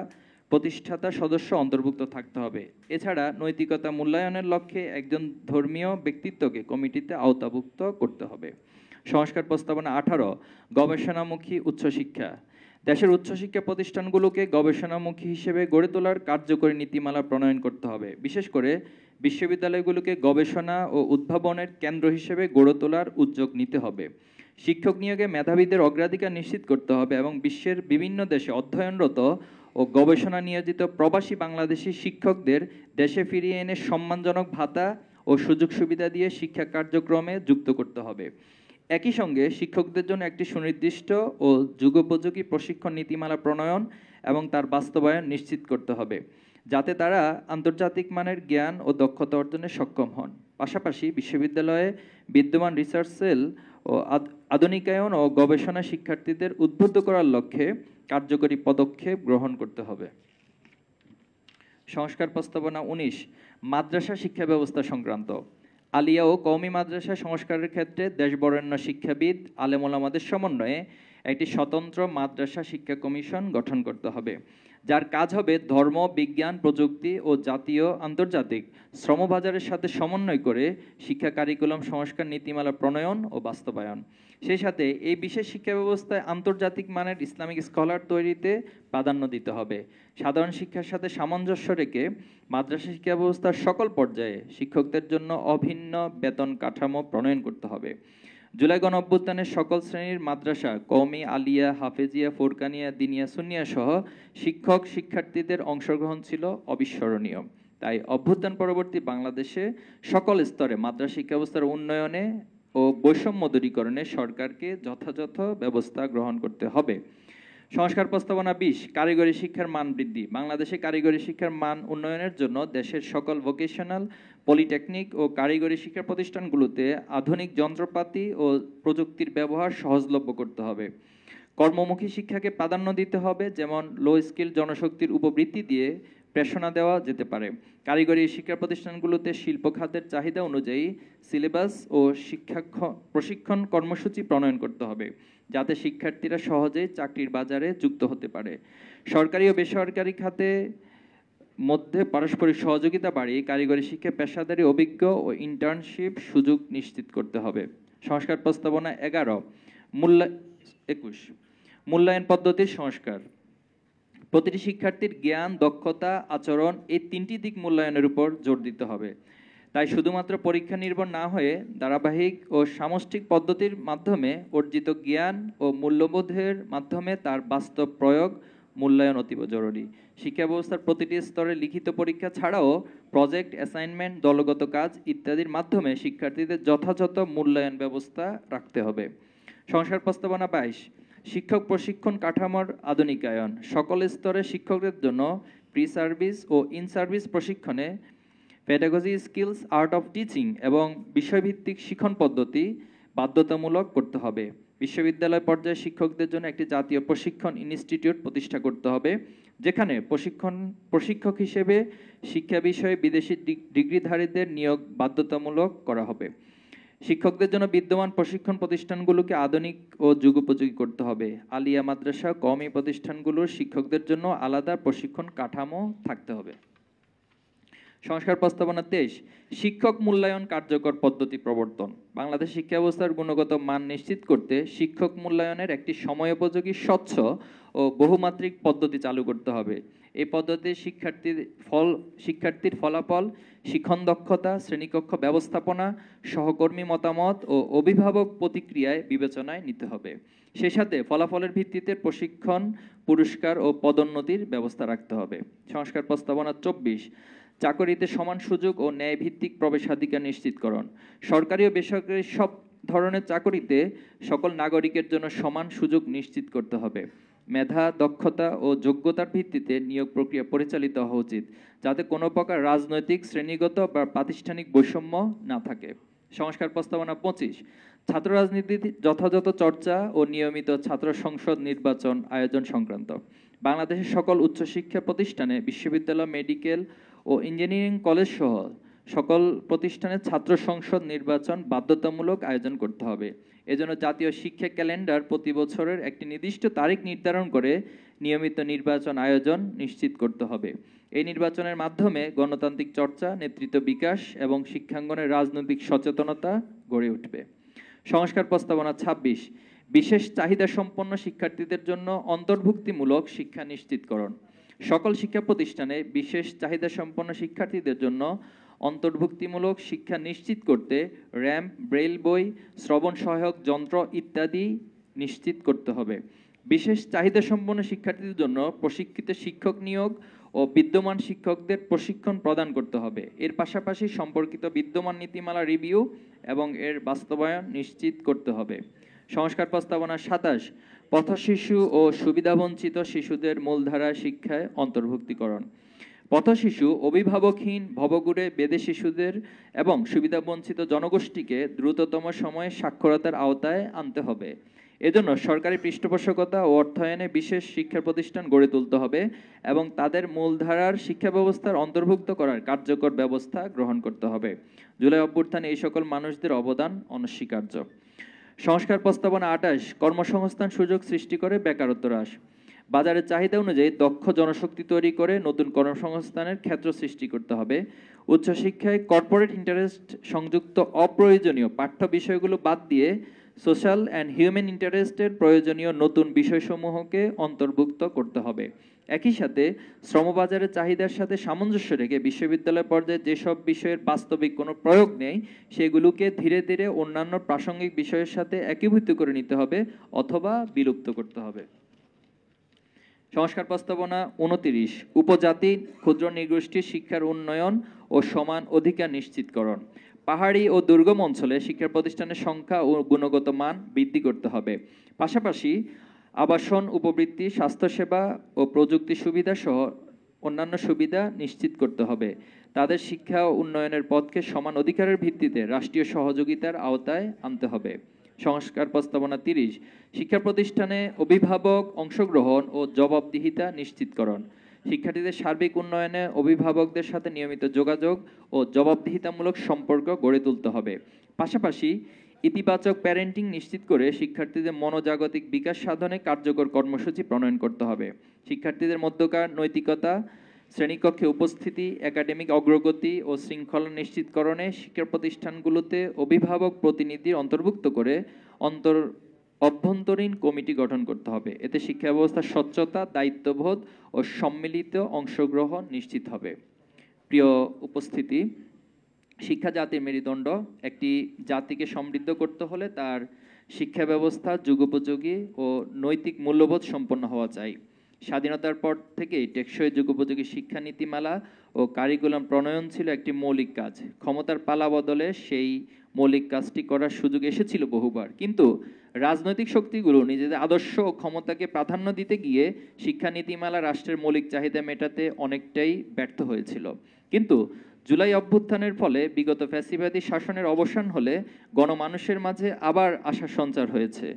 প্রতিষ্ঠাতা সদস্য অন্তর্ভুক্ত থাকতে হবে। এছাড়া নৈতিকতা মূল্যায়নের লক্ষ্যে একজন ধর্মীয় ব্যক্তিত্বকে কমিটিতে আওতাভুক্ত করতে হবে। সংস্কার প্রস্তাবনা 18, গবেষণামুখী উচ্চশিক্ষা। দেশের উচ্চশিক্ষা প্রতিষ্ঠানগুলোকে গবেষণামুখী হিসেবে গড়ে তোলার কার্যকরী নীতিমালা প্রণয়ন করতে হবে। বিশেষ করে বিশ্ববিদ্যালয়গুলোকে গবেষণা ও উদ্ভাবনের কেন্দ্র হিসেবে গড়ে তোলার উদ্যোগ নিতে হবে। শিক্ষক নিয়োগে মেধাবীদের অগ্রাধিকার নিশ্চিত করতে হবে এবং বিশ্বের বিভিন্ন দেশে অধ্যয়নরত ও গবেষণা নিয়োজিত প্রবাসী বাংলাদেশি শিক্ষকদের দেশে ফিরিয়ে এনে সম্মানজনক ভাতা ও সুযোগ সুবিধা দিয়ে শিক্ষা কার্যক্রমে যুক্ত করতে হবে। একই সঙ্গে শিক্ষকদের জন্য একটি সুনির্দিষ্ট ও যুগোপযোগী প্রশিক্ষণ নীতিমালা প্রণয়ন এবং তার বাস্তবায়ন নিশ্চিত করতে হবে, যাতে তারা আন্তর্জাতিক মানের জ্ঞান ও দক্ষতা অর্জনে সক্ষম হন। পাশাপাশি বিশ্ববিদ্যালয়ে বিদ্যমান রিসার্চ সেল ও আধুনিকায়ন ও গবেষণা শিক্ষার্থীদের উদ্বুদ্ধ করার লক্ষ্যে কার্যকরী পদক্ষেপ গ্রহণ করতে হবে। সংস্কার প্রস্তাবনা 19, মাদ্রাসা শিক্ষা ব্যবস্থা সংক্রান্ত। আলিয়া ও কওমি মাদ্রাসা সংস্কারের ক্ষেত্রে দেশবরেণ্য শিক্ষাবিদ, আলেম ওলামাদের সমন্বয়ে একটি স্বতন্ত্র মাদ্রাসা শিক্ষা কমিশন গঠন করতে হবে, যার কাজ হবে ধর্ম, বিজ্ঞান, প্রযুক্তি ও জাতীয় আন্তর্জাতিক শ্রমবাজারের সাথে সমন্বয় করে শিক্ষা কারিকুলাম সংস্কার নীতিমালা প্রণয়ন ও বাস্তবায়ন। সেই সাথে এই বিশেষ শিক্ষা ব্যবস্থায় আন্তর্জাতিক মানের ইসলামিক স্কলার তৈরিতে প্রাধান্য দিতে হবে। সাধারণ শিক্ষার সাথে সামঞ্জস্য রেখে মাদ্রাসা শিক্ষা ব্যবস্থার সকল পর্যায়ে শিক্ষকদের জন্য অভিন্ন বেতন কাঠামো প্রণয়ন করতে হবে। জুলাই গণঅভ্যুত্থানের সকল শ্রেণীর মাদ্রাসা, কওমি, আলিয়া, হাফেজিয়া, ফোরকানিয়া, দিনিয়া, সুন্নিয়া সহ শিক্ষক শিক্ষার্থীদের অংশগ্রহণ ছিল অবিস্মরণীয়। তাই অভ্যুত্থান পরবর্তী বাংলাদেশে সকল স্তরে মাদ্রাসা শিক্ষা ব্যবস্থার উন্নয়নে ও বৈষম্য দূরীকরণে সরকারকে যথাযথ ব্যবস্থা গ্রহণ করতে হবে। সংস্কার প্রস্তাবনা 20, কারিগরি শিক্ষার মান বৃদ্ধি। বাংলাদেশে কারিগরি শিক্ষার মান উন্নয়নের জন্য দেশের সকল ভোকেশনাল, পলিটেকনিক ও কারিগরি শিক্ষা প্রতিষ্ঠানগুলোতে আধুনিক যন্ত্রপাতি ও প্রযুক্তির ব্যবহার সহজলভ্য করতে হবে। কর্মমুখী শিক্ষাকে প্রাধান্য দিতে হবে, যেমন লো স্কিল জনশক্তির উপবৃত্তি দিয়ে প্রেরণা দেওয়া যেতে পারে। কারিগরি শিক্ষা প্রতিষ্ঠানগুলোতে শিল্প খাতের চাহিদা অনুযায়ী সিলেবাস ও প্রশিক্ষণ কর্মসূচি প্রণয়ন করতে হবে, যাতে শিক্ষার্থীরা সহজেই চাকরির বাজারে যুক্ত হতে পারে। সরকারি ও বেসরকারি খাতে মধ্যে পারস্পরিক সহযোগিতা বাড়িয়ে কারিগরি শিক্ষা পেশাদারী অভিজ্ঞ ও ইন্টার্নশিপ সুযোগ নিশ্চিত করতে হবে। সংস্কার প্রস্তাবনা 21, মূল্যায়ন পদ্ধতির সংস্কার। প্রতিটি শিক্ষার্থীর জ্ঞান, দক্ষতা, আচরণ এই তিনটি দিক মূল্যায়নের উপর জোর দিতে হবে। তাই শুধুমাত্র পরীক্ষা নির্ভর না হয়ে ধারাবাহিক ও সামষ্টিক পদ্ধতির মাধ্যমে অর্জিত জ্ঞান ও মূল্যবোধের মাধ্যমে তার বাস্তব প্রয়োগ মূল্যায়ন অতীব জরুরি। শিক্ষা ব্যবস্থার প্রতিটি স্তরে লিখিত পরীক্ষা ছাড়াও প্রজেক্ট, অ্যাসাইনমেন্ট, দলগত কাজ ইত্যাদির মাধ্যমে শিক্ষার্থীদের যথাযথ মূল্যায়ন ব্যবস্থা রাখতে হবে। সংস্কার প্রস্তাবনা 22, শিক্ষক প্রশিক্ষণ কাঠামোর আধুনিকায়ন। সকল স্তরে শিক্ষকদের জন্য প্রি সার্ভিস ও ইন সার্ভিস প্রশিক্ষণে pedagogy skills, art of teaching এবং বিষয়ভিত্তিক শিক্ষণ পদ্ধতি বাধ্যতামূলক করতে হবে। বিশ্ববিদ্যালয় পর্যায়ে শিক্ষকদের জন্য একটি জাতীয় প্রশিক্ষণ ইনস্টিটিউট প্রতিষ্ঠা করতে হবে, যেখানে প্রশিক্ষক হিসেবে শিক্ষা বিষয়ে বিদেশি ডিগ্রিধারীদের নিয়োগ বাধ্যতামূলক করা হবে। শিক্ষকদের জন্য বিদ্যমান প্রশিক্ষণ প্রতিষ্ঠানগুলোকে আধুনিক ও যুগোপযোগী করতে হবে। আলিয়া মাদ্রাসা, কওমি প্রতিষ্ঠানগুলোর শিক্ষকদের জন্য আলাদা প্রশিক্ষণ কাঠামো থাকতে হবে। সংস্কার প্রস্তাবনা 23, শিক্ষক মূল্যায়ন কার্যকর পদ্ধতি প্রবর্তন। বাংলাদেশ শিক্ষা ব্যবস্থার গুণগত মান নিশ্চিত করতে শিক্ষক মূল্যায়নের একটি সময়োপযোগী, স্বচ্ছ ও বহুমাত্রিক পদ্ধতি চালু করতে হবে। এই পদ্ধতি শিক্ষার্থীর ফলাফল, শিক্ষণ দক্ষতা, শ্রেণীকক্ষ ব্যবস্থাপনা, সহকর্মী মতামত ও অভিভাবক প্রতিক্রিয়ায় বিবেচনায় নিতে হবে। সেই সাথে ফলাফলের ভিত্তিতে প্রশিক্ষণ, পুরস্কার ও পদোন্নতির ব্যবস্থা রাখতে হবে। সংস্কার প্রস্তাবনা 24, চাকরিতে সমান সুযোগ ও ন্যায়ভিত্তিক প্রবেশাধিকার নিশ্চিতকরণ। সরকারি ও বেসরকারি সব ধরনের চাকরিতে সকল নাগরিকের জন্য সমান সুযোগ নিশ্চিত করতে হবে। মেধা, দক্ষতা ও যোগ্যতার ভিত্তিতে নিয়োগ প্রক্রিয়া পরিচালিত হওয়া উচিত, যাতে কোনো প্রকার রাজনৈতিক, শ্রেণীগত বা প্রাতিষ্ঠানিক বৈষম্য না থাকে। সংস্কার প্রস্তাবনা 25, ছাত্র রাজনীতির যথাযথ চর্চা ও নিয়মিত ছাত্র সংসদ নির্বাচন আয়োজন সংক্রান্ত। বাংলাদেশের সকল উচ্চশিক্ষা প্রতিষ্ঠানে, বিশ্ববিদ্যালয়, মেডিকেল ও ইঞ্জিনিয়ারিং কলেজ সহ সকল প্রতিষ্ঠানে ছাত্র সংসদ নির্বাচন বাধ্যতামূলক আয়োজন করতে হবে। এজন্য জাতীয় শিক্ষা ক্যালেন্ডার প্রতি বছরের একটি নির্দিষ্ট তারিখ নির্ধারণ করে নিয়মিত নির্বাচন আয়োজন নিশ্চিত করতে হবে। এই নির্বাচনের মাধ্যমে গণতান্ত্রিক চর্চা, নেতৃত্ব বিকাশ এবং শিক্ষাঙ্গনের রাজনৈতিক সচেতনতা গড়ে উঠবে। সংস্কার প্রস্তাবনা 26, বিশেষ চাহিদা সম্পন্ন শিক্ষার্থীদের জন্য অন্তর্ভুক্তিমূলক শিক্ষা নিশ্চিতকরণ। সকল শিক্ষা প্রতিষ্ঠানে বিশেষ চাহিদা সম্পন্ন শিক্ষার্থীদের জন্য অন্তর্ভুক্তিমূলক শিক্ষা নিশ্চিত করতে র্যাম্প, ব্রেইল বই, শ্রবণ সহায়ক যন্ত্র ইত্যাদি নিশ্চিত করতে হবে। বিশেষ চাহিদা সম্পন্ন শিক্ষার্থীদের জন্য প্রশিক্ষিত শিক্ষক নিয়োগ ও বিদ্যমান শিক্ষকদের প্রশিক্ষণ প্রদান করতে হবে। এর পাশাপাশি সম্পর্কিত বিদ্যমান নীতিমালা রিভিউ এবং এর বাস্তবায়ন নিশ্চিত করতে হবে। সংস্কার প্রস্তাবনা 27, পথশিশু ও সুবিধাবঞ্চিত শিশুদের মূলধারা শিক্ষায় অন্তর্ভুক্তিকরণ। পথশিশু, অভিভাবকহীন, ভবঘুরে বেদে শিশুদের এবং সুবিধাবঞ্চিত জনগোষ্ঠীকে দ্রুততম সময়ে সাক্ষরতার আওতায় আনতে হবে। এজন্য সরকারি পৃষ্ঠপোষকতা ও অর্থায়নে বিশেষ শিক্ষা প্রতিষ্ঠান গড়ে তুলতে হবে এবং তাদের মূলধারার শিক্ষা ব্যবস্থার অন্তর্ভুক্ত করার কার্যকর ব্যবস্থা গ্রহণ করতে হবে। জুলাই অভ্যুত্থানে এই সকল মানুষদের অবদান অনস্বীকার্য। সংস্কার প্রস্তাবনা 28, কর্মসংস্থান সুযোগ সৃষ্টি করে বেকারত্ব হ্রাস। বাজারের চাহিদা অনুযায়ী দক্ষ জনশক্তি তৈরি করে নতুন কর্মসংস্থানের ক্ষেত্র সৃষ্টি করতে হবে। উচ্চশিক্ষায় কর্পোরেট ইন্টারেস্ট সংযুক্ত অপ্রয়োজনীয় পাঠ্য বিষয়গুলো বাদ দিয়ে সোশ্যাল অ্যান্ড হিউম্যান ইন্টারেস্টের প্রয়োজনীয় নতুন বিষয়সমূহকে অন্তর্ভুক্ত করতে হবে। একই সাথে শ্রমবাজারের চাহিদার সাথে সামঞ্জস্য রেখে বিশ্ববিদ্যালয় পর্যায়ে যেসব বিষয়ের বাস্তবিক কোনো প্রয়োগ নেই সেগুলোকে ধীরে ধীরে অন্যান্য প্রাসঙ্গিক বিষয়ের সাথে একীভূত করে নিতে হবে অথবা বিলুপ্ত করতে হবে। সংস্কার প্রস্তাবনা 29, উপজাতি, ক্ষুদ্র নৃগোষ্ঠীর শিক্ষার উন্নয়ন ও সমান অধিকার নিশ্চিতকরণ। পাহাড়ি ও দুর্গম অঞ্চলে শিক্ষা প্রতিষ্ঠানের সংখ্যা ও গুণগত মান বৃদ্ধি করতে হবে। পাশাপাশি আবাসন, উপবৃত্তি, স্বাস্থ্যসেবা ও প্রযুক্তি সুবিধা সহ অন্যান্য সুবিধা নিশ্চিত করতে হবে। তাদের শিক্ষা ও উন্নয়নের পথকে সমান অধিকারের ভিত্তিতে রাষ্ট্রীয় সহযোগিতার আওতায় আনতে হবে। সংস্কার প্রস্তাবনা 30, শিক্ষা প্রতিষ্ঠানে অভিভাবক অংশগ্রহণ ও জবাবদিহিতা নিশ্চিতকরণ। শিক্ষার্থীদের সার্বিক উন্নয়নে অভিভাবকদের সাথে নিয়মিত যোগাযোগ ও জবাবদিহিতামূলক সম্পর্ক গড়ে তুলতে হবে। পাশাপাশি ইতিবাচক প্যারেন্টিং নিশ্চিত করে শিক্ষার্থীদের মনোজাগতিক বিকাশ সাধনে কার্যকর কর্মসূচি প্রণয়ন করতে হবে। শিক্ষার্থীদের মধ্যকার নৈতিকতা, শ্রেণীকক্ষে উপস্থিতি, একাডেমিক অগ্রগতি ও শৃঙ্খলা নিশ্চিতকরণে শিক্ষা প্রতিষ্ঠানগুলোতে অভিভাবক প্রতিনিধির অন্তর্ভুক্ত করে অভ্যন্তরীণ কমিটি গঠন করতে হবে। এতে শিক্ষা ব্যবস্থার স্বচ্ছতা, দায়িত্ববোধ ও সম্মিলিত অংশগ্রহণ নিশ্চিত হবে। প্রিয় উপস্থিতি, শিক্ষা জাতির মেরুদণ্ড। একটি জাতিকে সমৃদ্ধ করতে হলে তার শিক্ষা ব্যবস্থা যুগোপযোগী ও নৈতিক মূল্যবোধ সম্পন্ন হওয়া চাই। স্বাধীনতার পর থেকেই টেকসই যুগোপযোগী শিক্ষা নীতিমালা ও কারিকুলাম প্রণয়ন ছিল একটি মৌলিক কাজ। ক্ষমতার পালা বদলে সেই মৌলিক কাজটি করার সুযোগ এসেছিল বহুবার, কিন্তু রাজনৈতিক শক্তিগুলো নিজেদের আদর্শ ও ক্ষমতাকে প্রাধান্য দিতে গিয়ে শিক্ষা নীতিমালা রাষ্ট্রের মৌলিক চাহিদা মেটাতে অনেকটাই ব্যর্থ হয়েছিল। কিন্তু জুলাই অভ্যুত্থানের ফলে বিগত ফ্যাসিবাদী শাসনের অবসান হলে গণমানুষের মাঝে আবার আশার সঞ্চার হয়েছে।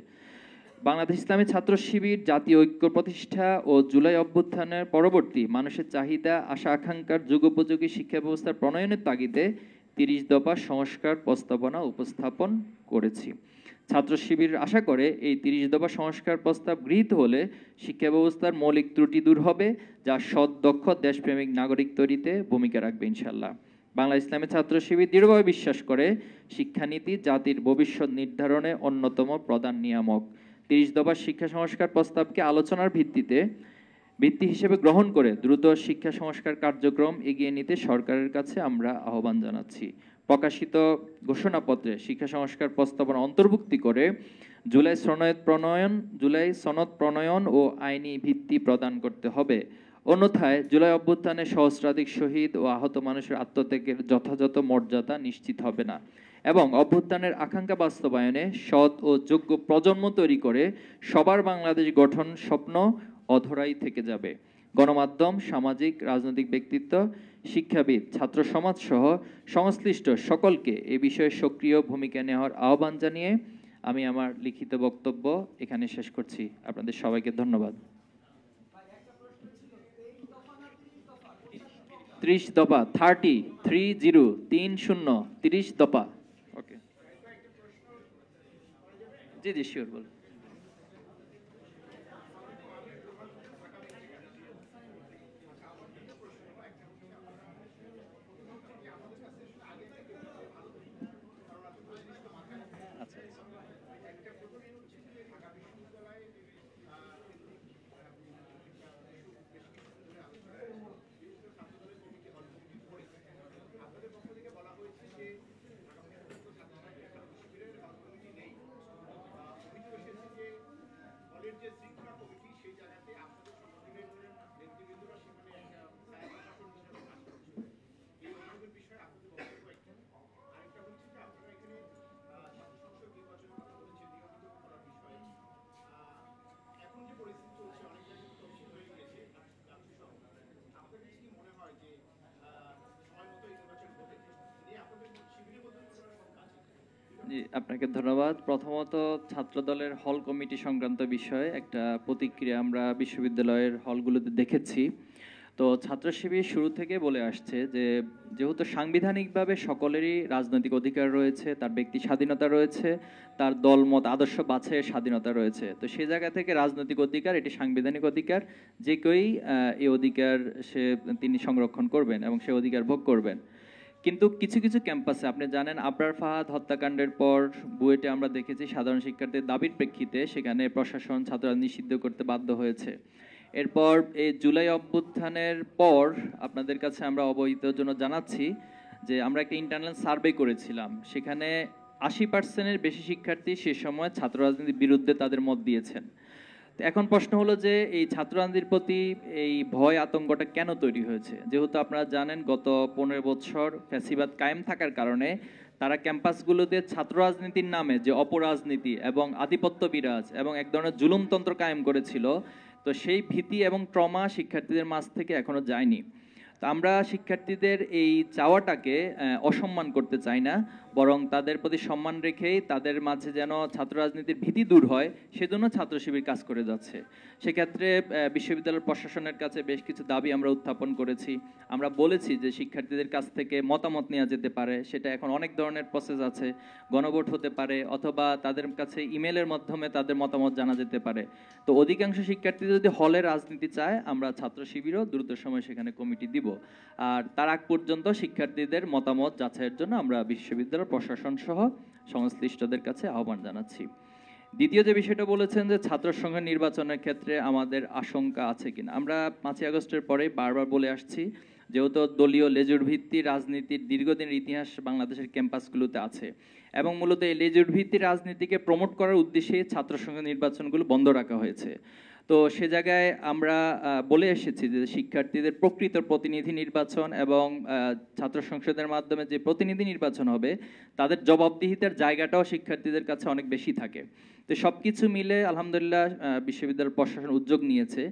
বাংলাদেশ ইসলামী ছাত্র শিবির জাতীয় ঐক্য প্রতিষ্ঠা ও জুলাই অভ্যুত্থানের পরবর্তী মানুষের চাহিদা আশা আকাঙ্ক্ষার যুগোপযোগী শিক্ষা ব্যবস্থার প্রণয়নের তাগিদে 30 দফা সংস্কার প্রস্তাবনা উপস্থাপন করেছি। ছাত্র শিবির আশা করে এই 30 দফা সংস্কার প্রস্তাব গৃহীত হলে শিক্ষা ব্যবস্থার মৌলিক ত্রুটি দূর হবে, যা সৎ দক্ষ দেশপ্রেমিক নাগরিক তৈরিতে ভূমিকা রাখবে ইনশাল্লাহ। বাংলা ইসলামী ছাত্র শিবির দৃঢ়ভাবে বিশ্বাস করে শিক্ষানীতি জাতির ভবিষ্যৎ নির্ধারণে অন্যতম প্রধান নিয়ামক। 30 দফা শিক্ষা সংস্কার প্রস্তাবকে আলোচনার ভিত্তি হিসেবে গ্রহণ করে দ্রুত শিক্ষা সংস্কার কার্যক্রম এগিয়ে নিতে সরকারের কাছে আমরা আহ্বান জানাচ্ছি। প্রকাশিত ঘোষণাপত্রে শিক্ষা সংস্কার প্রস্তাবনা অন্তর্ভুক্তি করে জুলাই সনদ প্রণয়ন ও আইনি ভিত্তি প্রদান করতে হবে। অন্যথায় জুলাই অভ্যুত্থানে সহস্রাধিক শহীদ ও আহত মানুষের আত্মত্যাগের যথাযথ মর্যাদা নিশ্চিত হবে না এবং অভ্যুত্থানের আকাঙ্ক্ষা বাস্তবায়নে সৎ ও যোগ্য প্রজন্ম তৈরি করে সবার বাংলাদেশ গঠন স্বপ্ন অধরাই থেকে যাবে। গণমাধ্যম, সামাজিক রাজনৈতিক ব্যক্তিত্ব, শিক্ষাবিদ, ছাত্র সমাজ সহ সংশ্লিষ্ট সকলকে এ বিষয়ে সক্রিয় ভূমিকা নেওয়ার আহ্বান জানিয়ে আমি আমার লিখিত বক্তব্য এখানে শেষ করছি। আপনাদের সবাইকে ধন্যবাদ। 30 দফা 30 দফা। ওকে, জি শিওর বল। জি, আপনাকে ধন্যবাদ। প্রথমত ছাত্র দলের হল কমিটি সংক্রান্ত বিষয়ে একটা প্রতিক্রিয়া আমরা বিশ্ববিদ্যালয়ের হলগুলোতে দেখেছি। তো ছাত্র শিবির শুরু থেকে বলে আসছে যে যেহেতু সাংবিধানিকভাবে সকলেরই রাজনৈতিক অধিকার রয়েছে, তার ব্যক্তি স্বাধীনতা রয়েছে, তার দলমত আদর্শ বাছাইয়ের স্বাধীনতা রয়েছে, তো সেই জায়গা থেকে রাজনৈতিক অধিকার এটি সাংবিধানিক অধিকার, যে কেউই এই অধিকার তিনি সংরক্ষণ করবেন এবং সে অধিকার ভোগ করবেন। কিন্তু কিছু কিছু ক্যাম্পাসে আপনি জানেন আবরার ফাহাদ হত্যাকাণ্ডের পর বুয়েটে আমরা দেখেছি সাধারণ শিক্ষার্থীর দাবির প্রেক্ষিতে সেখানে প্রশাসন ছাত্ররা নিষিদ্ধ করতে বাধ্য হয়েছে। এরপর এই জুলাই অভ্যুত্থানের পর আপনাদের কাছে আমরা অবহিতের জন্য জানাচ্ছি যে আমরা একটা ইন্টারনাল সার্ভে করেছিলাম, সেখানে 80%-এর বেশি শিক্ষার্থী সে সময় ছাত্র রাজনীতির বিরুদ্ধে তাদের মত দিয়েছেন। এখন প্রশ্ন হলো যে এই ছাত্র রাজনীতির প্রতি এই ভয় আতঙ্কটা কেন তৈরি হয়েছে? যেহেতু আপনারা জানেন গত 15 বছর ফ্যাসিবাদ কায়েম থাকার কারণে তারা ক্যাম্পাসগুলোতে ছাত্র রাজনীতির নামে যে অপরাজনীতি এবং আধিপত্য বিরাজ এবং এক ধরনের জুলুমতন্ত্র কায়েম করেছিল, তো সেই ভীতি এবং ট্রমা শিক্ষার্থীদের মাঝ থেকে এখনো যায়নি। তো আমরা শিক্ষার্থীদের এই চাওয়াটাকে অসম্মান করতে চাই না, বরং তাদের প্রতি সম্মান রেখেই তাদের মাঝে যেন ছাত্র রাজনীতির ভীতি দূর হয় সেজন্য ছাত্র শিবির কাজ করে যাচ্ছে। সেক্ষেত্রে বিশ্ববিদ্যালয় প্রশাসনের কাছে বেশ কিছু দাবি আমরা উত্থাপন করেছি। আমরা বলেছি যে শিক্ষার্থীদের কাছ থেকে মতামত নেওয়া যেতে পারে, সেটা এখন অনেক ধরনের প্রসেস আছে, গণভোট হতে পারে অথবা তাদের কাছে ইমেলের মাধ্যমে তাদের মতামত জানা যেতে পারে। তো অধিকাংশ শিক্ষার্থী যদি হলে রাজনীতি চায় আমরা ছাত্র শিবিরও দ্রুত সময় সেখানে কমিটি দিব। আর তার আগ পর্যন্ত শিক্ষার্থীদের মতামত যাচাইয়ের জন্য আমরা বিশ্ববিদ্যালয় প্রশাসন সহ সংশ্লিষ্টদের কাছে আহ্বান জানাচ্ছি। দ্বিতীয় যে বিষয়টা বলেছেন যে ছাত্র সংঘ নির্বাচনের ক্ষেত্রে আমাদের আশঙ্কা আছে কিনা, আমরা 5ই আগস্টের পরে বারবার বলে আসছি যেহেতু দলীয় লেজুর ভিত্তি রাজনীতির দীর্ঘদিনের ইতিহাস বাংলাদেশের ক্যাম্পাসগুলোতে আছে এবং মূলত এই লেজুর ভিত্তি রাজনীতিকে প্রমোট করার উদ্দেশ্যে ছাত্র সংসদ নির্বাচনগুলো বন্ধ রাখা হয়েছে। তো সে জায়গায় আমরা বলে এসেছি যে শিক্ষার্থীদের প্রকৃত প্রতিনিধি নির্বাচন এবং ছাত্র সংসদের মাধ্যমে যে প্রতিনিধি নির্বাচন হবে তাদের জবাবদিহিতার জায়গাটাও শিক্ষার্থীদের কাছে অনেক বেশি থাকে। তো সব কিছু মিলে আলহামদুলিল্লাহ বিশ্ববিদ্যালয় প্রশাসন উদ্যোগ নিয়েছে,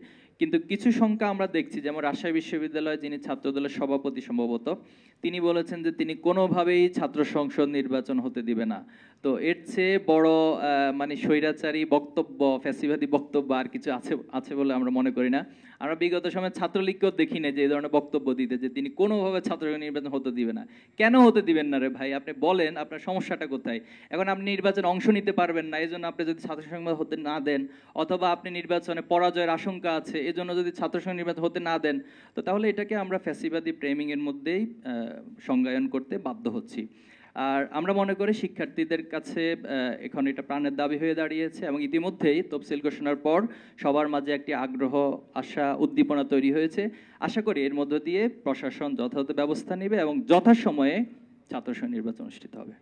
কিন্তু কিছু সংখ্যা আমরা দেখছি, যেমন রাজশাহী বিশ্ববিদ্যালয়ে যিনি ছাত্রদলের সভাপতি সম্ভবত তিনি বলেছেন যে তিনি কোনোভাবেই ছাত্র সংসদ নির্বাচন হতে দিবে না। তো এর চেয়ে বড় মানে স্বৈরাচারী বক্তব্য, ফ্যাসিবাদী বক্তব্য আর কিছু আছে বলে আমরা মনে করি না। আমরা বিগত সময় ছাত্রলীগকেও দেখি না যে এই ধরনের বক্তব্য দিতে, যে তিনি কোনোভাবে ছাত্র নির্বাচন হতে দিবে না। কেন হতে দিবেন না রে ভাই? আপনি বলেন আপনার সমস্যাটা কোথায়? এখন আপনি নির্বাচনে অংশ নিতে পারবেন না, এই জন্য আপনি যদি ছাত্র সংসদ হতে না দেন, অথবা আপনি নির্বাচনে পরাজয়ের আশঙ্কা আছে এজন্য যদি ছাত্র সংসদ নির্বাচন হতে না দেন, তো তাহলে এটাকে আমরা ফ্যাসিবাদী ফ্রেমিং এর মধ্যেই সংজ্ঞায়ন করতে বাধ্য হচ্ছি। আর আমরা মনে করি শিক্ষার্থীদের কাছে এখন এটা প্রাণের দাবি হয়ে দাঁড়িয়েছে এবং ইতিমধ্যেই তফসিল ঘোষণার পর সবার মাঝে একটি আগ্রহ, আশা, উদ্দীপনা তৈরি হয়েছে। আশা করি এর মধ্য দিয়ে প্রশাসন যথাযথ ব্যবস্থা নেবে এবং যথাসময়ে ছাত্র সংসদ নির্বাচন অনুষ্ঠিত হবে।